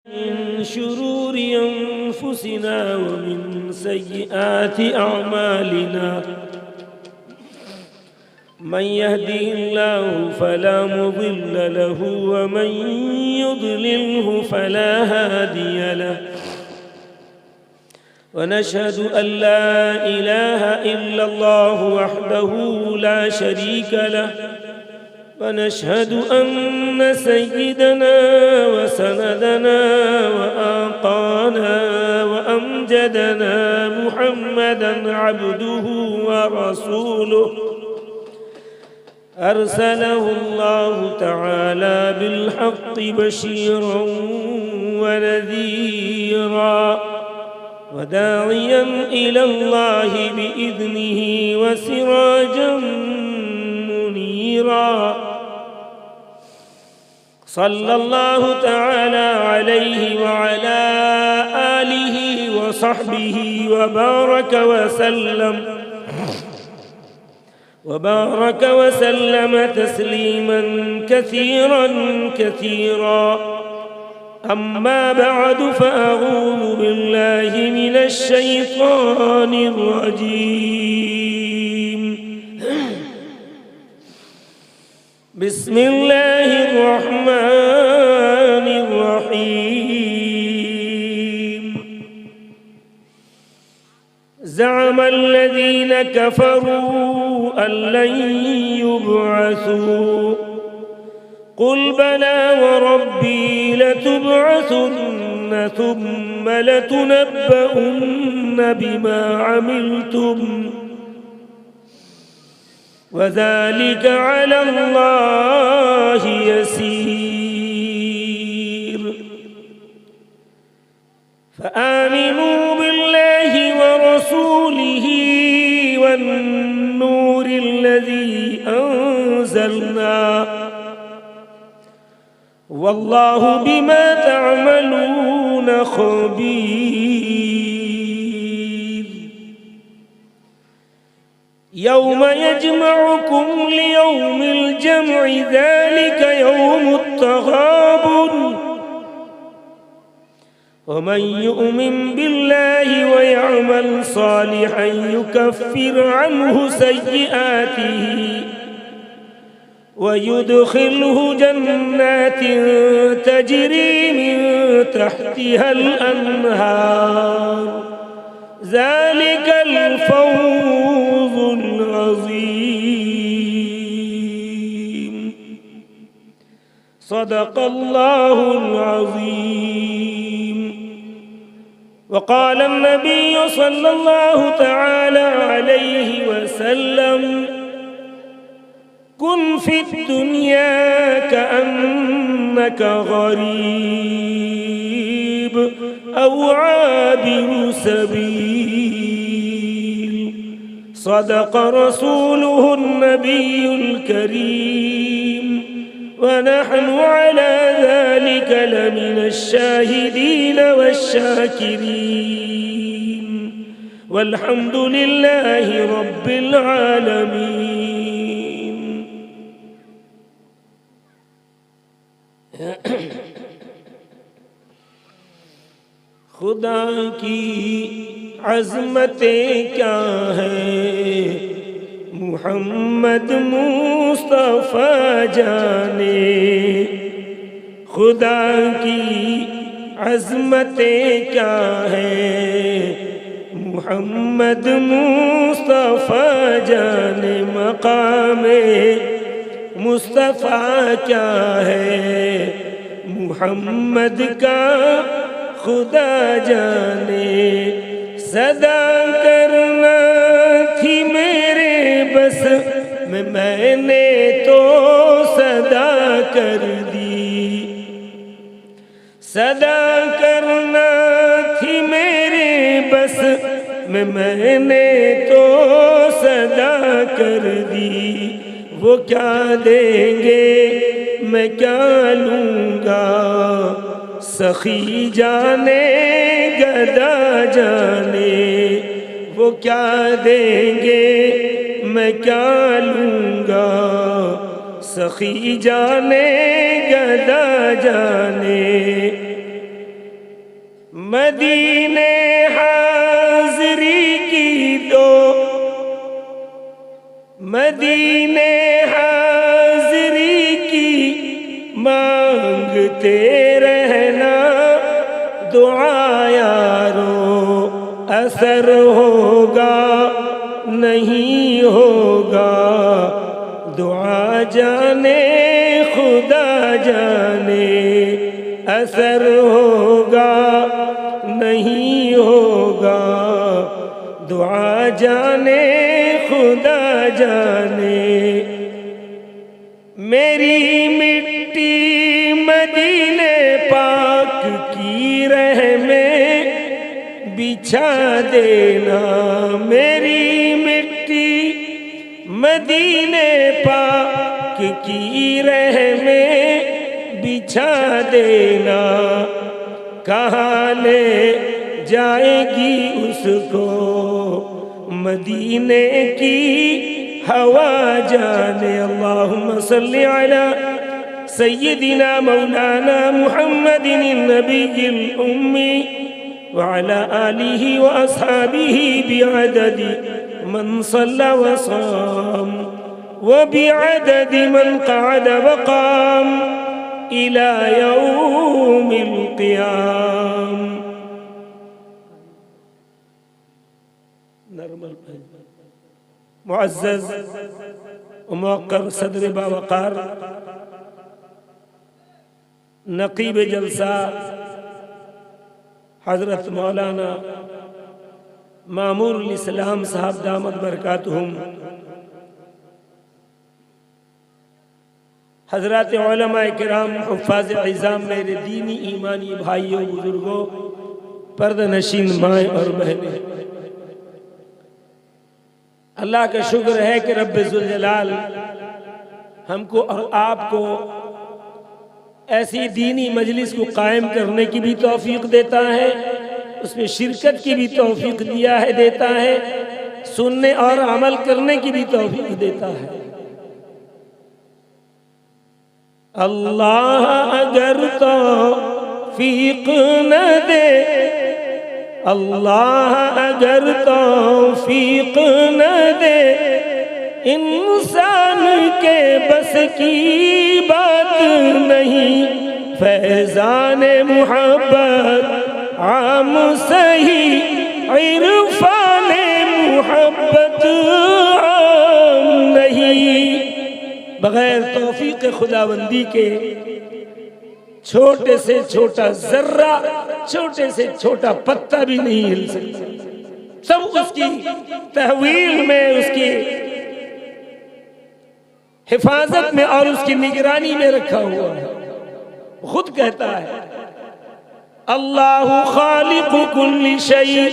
من شرور أنفسنا ومن سيئات أعمالنا من يهده الله فلا مضل له ومن يضلله فلا هادي له ونشهد أن لا إله إلا الله وحده لا شريك له ونشهد أن سيدنا وسندنا وآقانا وأمجدنا محمدًا عبده ورسوله أرسله الله تعالى بالحق بشيرًا ونذيرًا وداعيًا إلى الله بإذنه وسراجًا منيرًا صلى الله تعالى عليه وعلى آله وصحبه وبارك وسلم تسليما كثيرا أما بعد فأعوذ بالله من الشيطان الرجيم بسم الله الرحمن الرحيم زعم الذين كفروا أن لن يبعثوا قل بلى وربي لتبعثن ثم لتنبؤن بما عملتم وذلك على الله يسير فآمنوا بالله ورسوله والنور الذي أنزلنا والله بما تعملون خبير يوم يجمعكم ليوم الجمع ذلك يوم التغابن ومن يؤمن بالله ويعمل صالحا يكفر عنه سيئاته ويدخله جنات تجري من تحتها الأنهار ذلك الفوز العظيم صدق الله العظيم. وقال النبي صلى الله تعالى عليه وسلم كن في الدنيا كأنك غريب أو عابر سبيل صدق رسوله النبي الكريم ونحن على ذلك لمن الشاهدين والشاكرين والحمد لله رب العالمين. خدا کی عظمتیں کیا ہیں محمد مصطفیٰ جانے خدا کی عظمتیں کیا ہیں محمد مصطفیٰ جانے مقام مصطفیٰ کیا ہے محمد کا خدا جانے صدا کرنا تھی میرے بس میں نے تو صدا کر دی صدا کرنا تھی میرے بس میں نے تو صدا کر دی وہ کیا دیں گے میں کیا لوں گا سخی جانے گدا جانے وہ کیا دیں گے میں کیا لوں گا سخی جانے گدا جانے مدینے حاضری کی دو، مدینے حاضری کی مانگتے رہنا، دعا یارو اثر ہوگا نہیں ہوگا، دعا جانے خدا جانے، اثر ہوگا نہیں ہوگا، دعا جانے خدا جانے۔ میری مٹی مدینے پاک کی رہ میں بچھا دینا، میری مٹی مدینے پاک کی رہ میں بچھا دینا، کہاں لے جائے گی اس کو مدینے کی ہوا جانے۔ اللہم صلی علی سیدنا مولانا محمد النبی الأمی وعلى آلہ وأصحابہ بعدد من صلى وصام وبعدد من قعد وقام إلى يوم القيام۔ معزز وموقر صدر باوقار نقیب جلسہ حضرت مولانا مامور الاسلام صاحب دامت برکاتہم، حضرات علماء کرام، حفاظ عظام، میرے دینی ایمانی بھائیوں، بزرگوں، پردہ نشین مائیں اور بہنیں، اللہ کا شکر ہے کہ رب ذوالجلال ہم کو اور آپ کو ایسی دینی مجلس کو قائم کرنے کی بھی توفیق دیتا ہے، اس میں شرکت کی بھی توفیق دیتا ہے، سننے اور عمل کرنے کی بھی توفیق دیتا ہے۔ اللہ اگر توفیق نہ دے، اللہ اگر توفیق نہ دے، انسان کے بس کی بات نہیں، فیضان محبت عام صحیح، عرفان محبت عام نہیں۔ بغیر توفیق خداوندی کے چھوٹے سے چھوٹا ذرہ، چھوٹے سے چھوٹا پتا بھی نہیں ہل سکتا، سب اس کی تحویل میں، اس کی حفاظت میں اور اس کی نگرانی میں رکھا ہوا ہے۔ خود کہتا ہے اللہ خالق کل شیء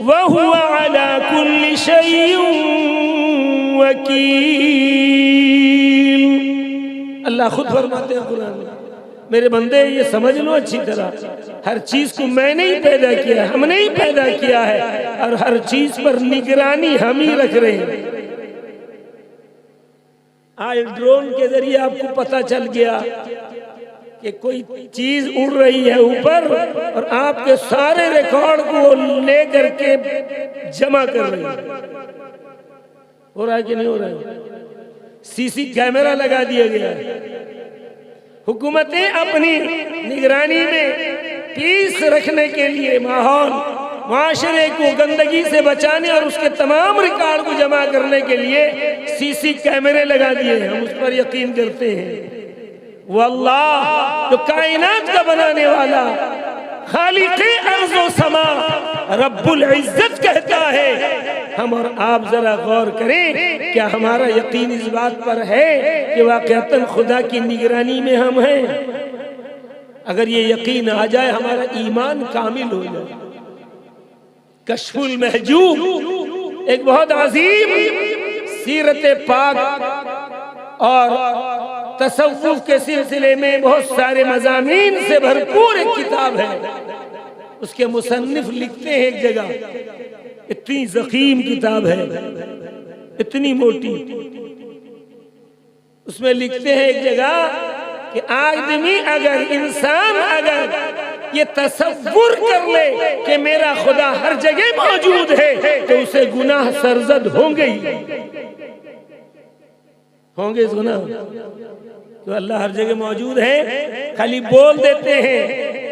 وہو علی کل شیء وکیل۔ اللہ خود فرماتے ہیں قرآن میں، میرے بندے یہ سمجھ لو اچھی طرح، ہر چیز کو میں نے ہی پیدا کیا ہے، ہم نے ہی پیدا کیا ہے، اور ہر چیز پر نگرانی ہم ہی رکھ رہے ہیں۔ آج ڈرون کے ذریعے آپ کو پتہ چل گیا کہ کوئی چیز اڑ رہی ہے اوپر، اور آپ کے سارے ریکارڈ کو لے کر کے جمع کر رہی ہے۔ ہو رہا ہے کہ نہیں ہو رہا ہے؟ سی سی کیمرہ لگا دیا گیا ہے۔ حکومتیں اپنی نگرانی میں پیس رکھنے کے لیے، ماحول معاشرے کو گندگی سے بچانے اور اس کے تمام ریکارڈ کو جمع کرنے کے لیے سی سی کیمرے لگا دیے ہیں، ہم اس پر یقین کرتے ہیں۔ وہ اللہ جو کائنات کا بنانے والا، خالق ارض و سما، رب العزت کہتا ہے۔ ہم اور آپ ذرا غور کریں، کیا ہمارا یقین اس بات پر ہے کہ واقعتاً خدا کی نگرانی میں ہم ہیں؟ اگر یہ یقین آ جائے، ہمارا ایمان کامل ہو جائے۔ کشف المحجوب ایک بہت عظیم سیرت پاک اور تصوف کے سلسلے میں بہت سارے مضامین سے بھرپور ایک کتاب ہے۔ اس کے مصنف لکھتے ہیں ایک جگہ، اتنی ضخیم کتاب ہے، اتنی موٹی، اس میں لکھتے ہیں ایک جگہ کہ آدمی اگر، انسان اگر یہ تصور کر لے کہ میرا خدا ہر جگہ موجود ہے تو اسے گناہ سرزد ہوں گے ہی ہوں گے اس گناہ تو اللہ ہر جگہ موجود ہے خالی بول دیتے ہیں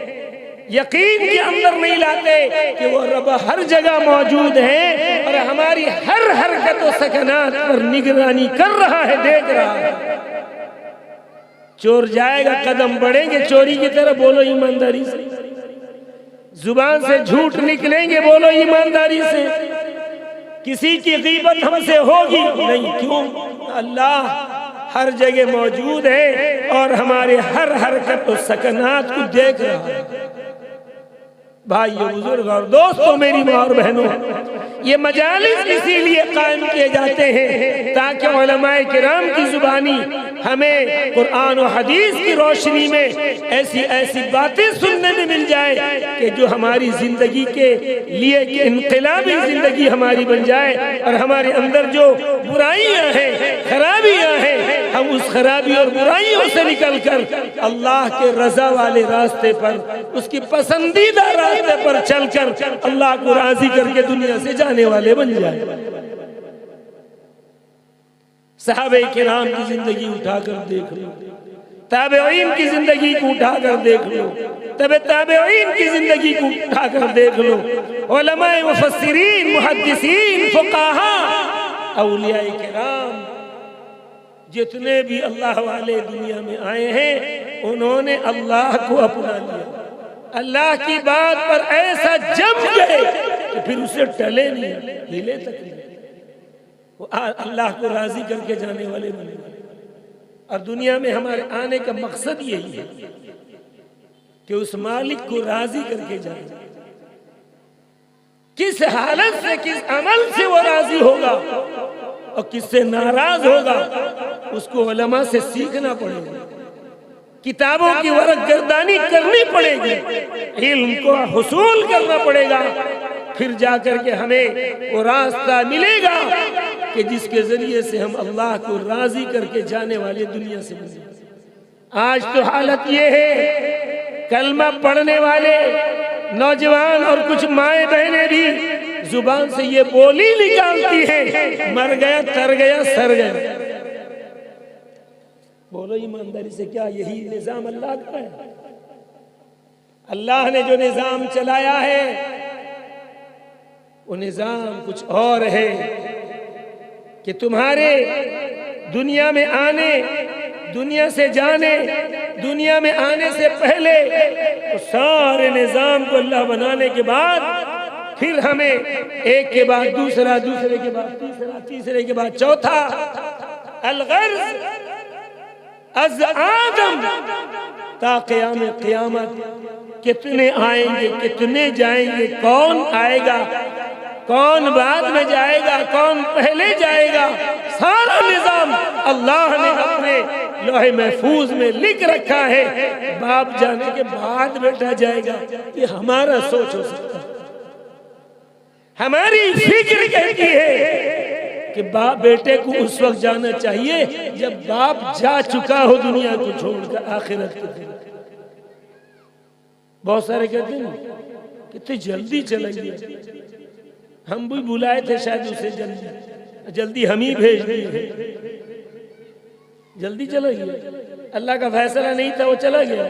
یقین کے اندر نہیں لاتے کہ وہ رب ہر جگہ موجود ہے اور ہماری ہر حرکت و سکنات پر نگرانی کر رہا ہے دیکھ رہا ہے چور جائے گا قدم بڑھیں گے چوری کی طرف بولو ایمانداری سے زبان سے جھوٹ نکلیں گے بولو ایمانداری سے کسی کی غیبت ہم سے ہوگی نہیں کیوں اللہ ہر جگہ موجود ہے اور ہمارے ہر حرکت و سکنات کو دیکھ رہا ہے بھائیو بزرگ اور دوستو میری ماں اور بہنوں یہ مجالس اسی لیے قائم کیے جاتے ہیں تاکہ علماء کرام کی زبانی ہمیں قرآن و حدیث کی روشنی میں ایسی ایسی باتیں سننے میں مل جائے کہ جو ہماری زندگی کے لیے انقلابی زندگی ہماری بن جائے اور ہمارے اندر جو برائیاں ہیں خرابیاں ہیں ہم اس خرابی اور برائیوں سے نکل کر اللہ کے رضا والے راستے پر اس کی پسندیدہ راستے پر چل کر اللہ کو راضی کر کے دنیا سے جانے والے بن جائے صحابہ کرام کی زندگی اٹھا کر دیکھ لو تابعین کی زندگی کو اٹھا کر دیکھ لو تابعین کی زندگی کو اٹھا کر دیکھ لو علماء مفسرین محدثین فقہاء اولیاء کرام جتنے بھی اللہ والے دنیا میں آئے ہیں انہوں نے اللہ کو اپنا لیا اللہ کی بات پر ایسا جم گئے کہ پھر اسے ٹلے نہیں ہلے تک نہیں وہ اللہ کو راضی کر کے جانے والے بنے اور دنیا میں ہمارے آنے کا مقصد یہی ہے کہ اس مالک کو راضی کر کے جائے کس حالت سے کس عمل سے وہ راضی ہوگا اور کس سے ناراض ہوگا اس کو علماء سے سیکھنا پڑے گا کتابوں کی ورق گردانی کرنی پڑے گی علم کو حصول کرنا پڑے گا پھر جا کر کے ہمیں وہ راستہ ملے گا کہ جس کے ذریعے سے ہم اللہ کو راضی کر کے جانے والے دنیا سے ملیں آج تو حالت یہ ہے کلمہ پڑھنے والے نوجوان اور کچھ مائیں بہنیں بھی زبان سے یہ بولی نکالتی ہیں مر گیا تر گیا سر گیا بولو ایمانداری سے کیا یہی نظام اللہ کا ہے اللہ نے جو نظام چلایا ہے وہ نظام کچھ اور ہے کہ تمہارے دنیا میں آنے دنیا سے جانے دنیا میں آنے سے پہلے سارے نظام کو اللہ بنانے کے بعد پھر ہمیں ایک کے بعد دوسرا دوسرے کے بعد تیسرا تیسرے کے بعد چوتھا الغرض از آدم تا قیام قیامت کتنے آئیں گے کتنے جائیں گے کون آئے گا کون بعد میں جائے گا کون پہلے جائے گا سارا نظام اللہ نے اپنے لوح محفوظ میں لکھ رکھا ہے باپ جانے کے بعد بیٹا جائے گا یہ ہمارا سوچ ہو سکتا ہے ہماری فکر کہتی ہے کہ باپ بیٹے کو اس وقت جانا چاہیے جب باپ جا چکا ہو دنیا کو چھوڑ کر آخرت کے دن بہت سارے کہتے ہیں کتنی جلدی چلیں گے ہم بھی بلائے تھے شاید اسے جلدی ہم ہی بھیج دیے جلدی چلا گیا اللہ کا فیصلہ نہیں تھا وہ چلا گیا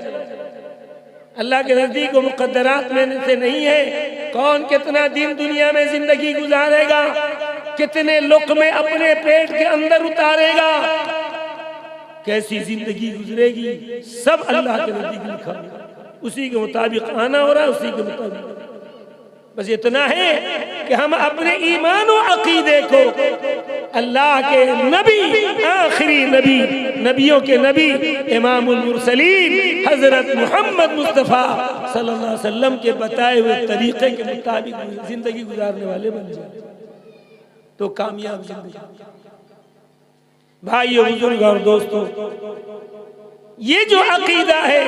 اللہ کے نزدیک وہ مقدرات میں سے نہیں ہے کون کتنا دن دنیا میں زندگی گزارے گا کتنے لقمے اپنے پیٹ کے اندر اتارے گا کیسی زندگی گزرے گی سب اللہ کے نزدیک لکھا اسی کے مطابق آنا ہو رہا ہے اسی کے مطابق بس اتنا ہے کہ ہم اپنے ایمان و عقیدے کو اللہ کے نبی آخری نبی نبیوں کے نبی امام المرسلین حضرت محمد مصطفیٰ صلی اللہ علیہ وسلم کے بتائے ہوئے طریقے کے مطابق زندگی گزارنے والے بن جائیں تو کامیاب زندگی بھائیو بزرگ اور دوستو یہ جو عقیدہ ہے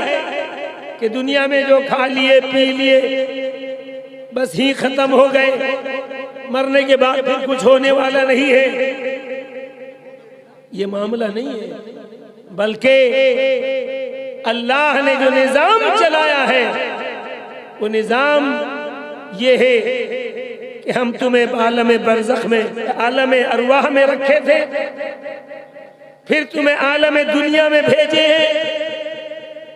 کہ دنیا میں جو کھا لیے پی لیے بس ہی ختم ہو گئے مرنے کے بعد پھر کچھ ہونے والا نہیں ہے یہ معاملہ نہیں ہے بلکہ اللہ نے جو نظام چلایا ہے وہ نظام یہ ہے کہ ہم تمہیں عالم برزخ میں، عالم ارواح میں رکھے تھے، پھر تمہیں عالم دنیا میں بھیجے ہیں،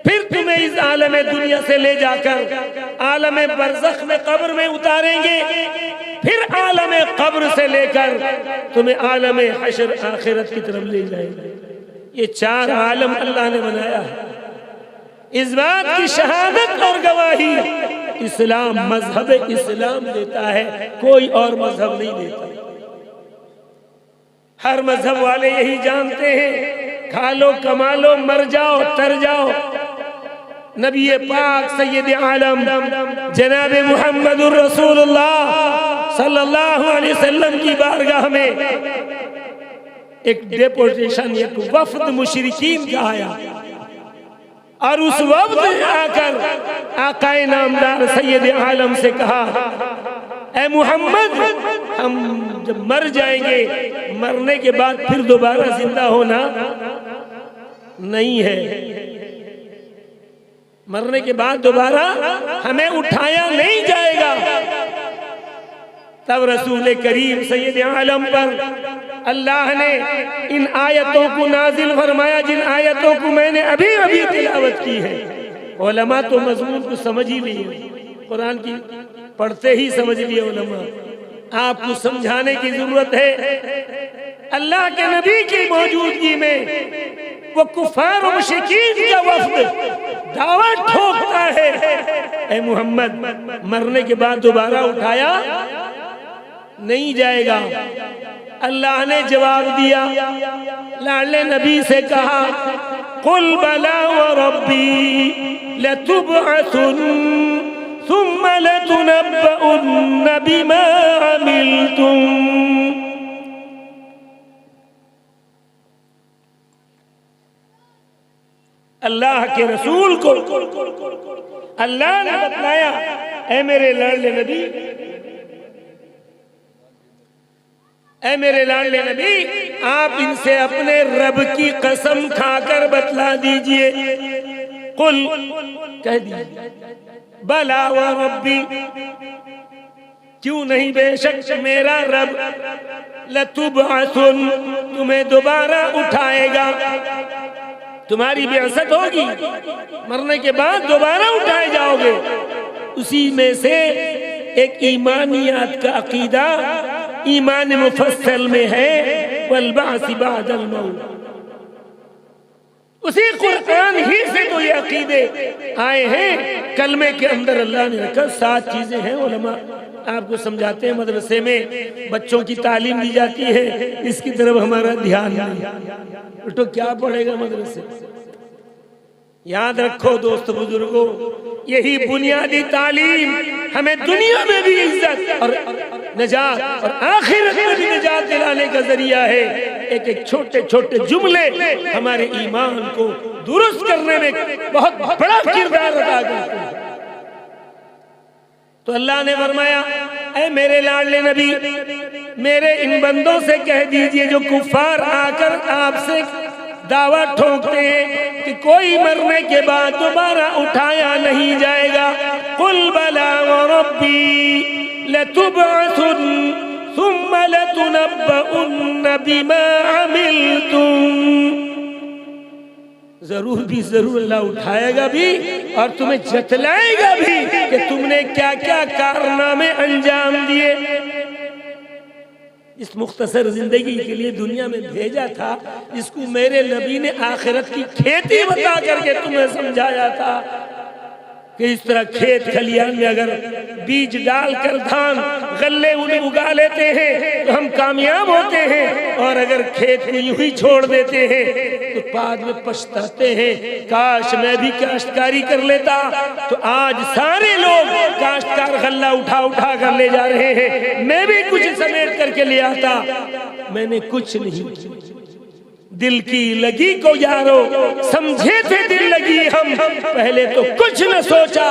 پھر تمہیں اس عالم دنیا سے لے جا کر عالم برزخ میں قبر میں اتاریں گے، پھر عالم قبر سے لے کر تمہیں عالم حشر آخرت کی طرف لے جائیں گے۔ یہ 4 عالم اللہ نے بنایا ہے۔ اس بات کی شہادت اور گواہی اسلام، مذہب اسلام دیتا ہے، کوئی اور مذہب نہیں دیتا۔ ہر مذہب والے یہی جانتے ہیں، کھا لو کما لو مر جاؤ تر جاؤ۔ نبی پاک سید عالم جناب محمد الرسول اللہ صلی اللہ علیہ وسلم کی بارگاہ میں ایک ڈیپوٹیشن، ایک وفد مشرکین کا آیا، اور اس وفد نے آ کر آقا نامدار سید عالم سے کہا، اے محمد، ہم جب مر جائیں گے، مرنے کے بعد پھر دوبارہ زندہ ہونا نہیں ہے، مرنے کے بعد دوبارہ ہمیں اٹھایا نہیں جائے گا۔ تب رسول کریم سید عالم پر اللہ نے ان آیتوں کو نازل فرمایا، جن آیتوں کو میں نے ابھی تلاوت کی ہے۔ علماء تو مضمون کو سمجھ ہی لیے، قرآن کی پڑھتے ہی سمجھ لیے علماء، آپ کو سمجھانے کی ضرورت ہے۔ اللہ کے نبی کی موجودگی میں وہ کفار و مشرکین کا وفد دعویٰ ٹھوکتا ہے، اے محمد، مرنے کے بعد دوبارہ اٹھایا نہیں جائے گا۔ اللہ نے جواب دیا، لاڈلے نبی سے کہا، قل بلا وربی لتبعثن ثم لتنبؤن بما عملتم۔ اللہ کے رسول کو اللہ نے بتلایا، اے میرے لاڈلے نبی، اے میرے لاڈلے نبی، آپ ان سے اپنے رب کی قسم کھا کر بتلا دیجئے، قل، کہہ دیجئے، بلا وربی، کیوں نہیں، بے شک میرا رب، لتبعثن، تمہیں دوبارہ اٹھائے گا، تمہاری بعثت ہوگی، مرنے کے بعد دوبارہ اٹھائے جاؤ گے۔ اسی میں سے ایک ایمانیات کا عقیدہ ایمان مفصل میں ہے، والبعث بعد الموت۔ اسی قرآن ہی سے تو یہ عقیدے آئے ہیں، کلمے کے اندر اللہ نے رکھا 7 چیزیں ہیں۔ علماء آپ کو سمجھاتے ہیں، مدرسے میں بچوں کی تعلیم دی جاتی ہے، اس کی طرف ہمارا دھیان نہیں، تو کیا پڑھے گا مدرسے؟ یاد رکھو دوست بزرگوں، یہی بنیادی تعلیم ہمیں دنیا میں بھی عزت اور نجات اور آخرت میں بھی نجات دلانے کا ذریعہ ہے۔ ایک ایک چھوٹے چھوٹے جملے ہمارے ایمان کو درست کرنے میں بہت بڑا کردار ادا کرتے ہیں۔ تو اللہ نے فرمایا، اے میرے لاڈلے نبی، میرے ان بندوں سے کہہ دیجئے جو کفار آ کر آپ سے دعویٰ ٹھوکتے ہیں کہ کوئی مرنے کے بعد دوبارہ اٹھایا نہیں جائے گا، قل بلا وربی لتبعثن ثم لتنبؤن بما عملتم، ضرور بھی ضرور اللہ اٹھائے گا بھی اور تمہیں جتلائے گا بھی کہ تم نے کیا کیا کارنامے انجام دیے۔ اس مختصر زندگی کے لیے دنیا میں بھیجا تھا، اس کو میرے نبی نے آخرت کی کھیتی بتا کر کے تمہیں سمجھایا تھا کہ اس طرح کھیت کھلیان میں اگر بیج ڈال کر دھان غلے اگا لیتے ہیں تو ہم کامیاب ہوتے ہیں، اور اگر کھیت کو یوں ہی چھوڑ دیتے ہیں تو بعد میں پچھتاتے ہیں، کاش میں بھی کاشتکاری کر لیتا۔ تو آج سارے لوگ کاشتکار غلہ اٹھا اٹھا کر لے جا رہے ہیں، میں بھی کچھ سمیٹ کر کے لے آتا، میں نے کچھ نہیں کیا۔ دل کی لگی کو یارو سمجھے تھے دل لگی ہم، پہلے تو کچھ نہ سوچا،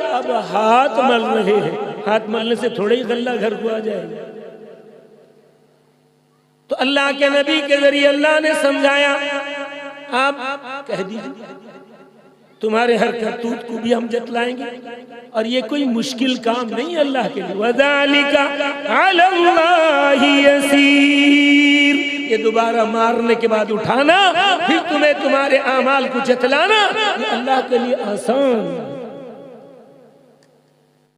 اب ہاتھ مل رہے ہیں۔ ہاتھ ملنے سے تھوڑے ہی غلہ گھر کو آ جائے گا۔ تو اللہ کے نبی کے ذریعے اللہ نے سمجھایا، آپ کہہ دیجئے تمہارے ہر کرتوت کو بھی ہم جتلائیں گے، اور یہ کوئی مشکل کام نہیں اللہ کے لیے۔ وَذَلِكَ عَلَى اللَّهِ يَسِيرٌ، یہ دوبارہ مارنے کے بعد اٹھانا، پھر تمہیں تمہارے اعمال کو جتلانا، یہ اللہ کے لیے آسان ہے۔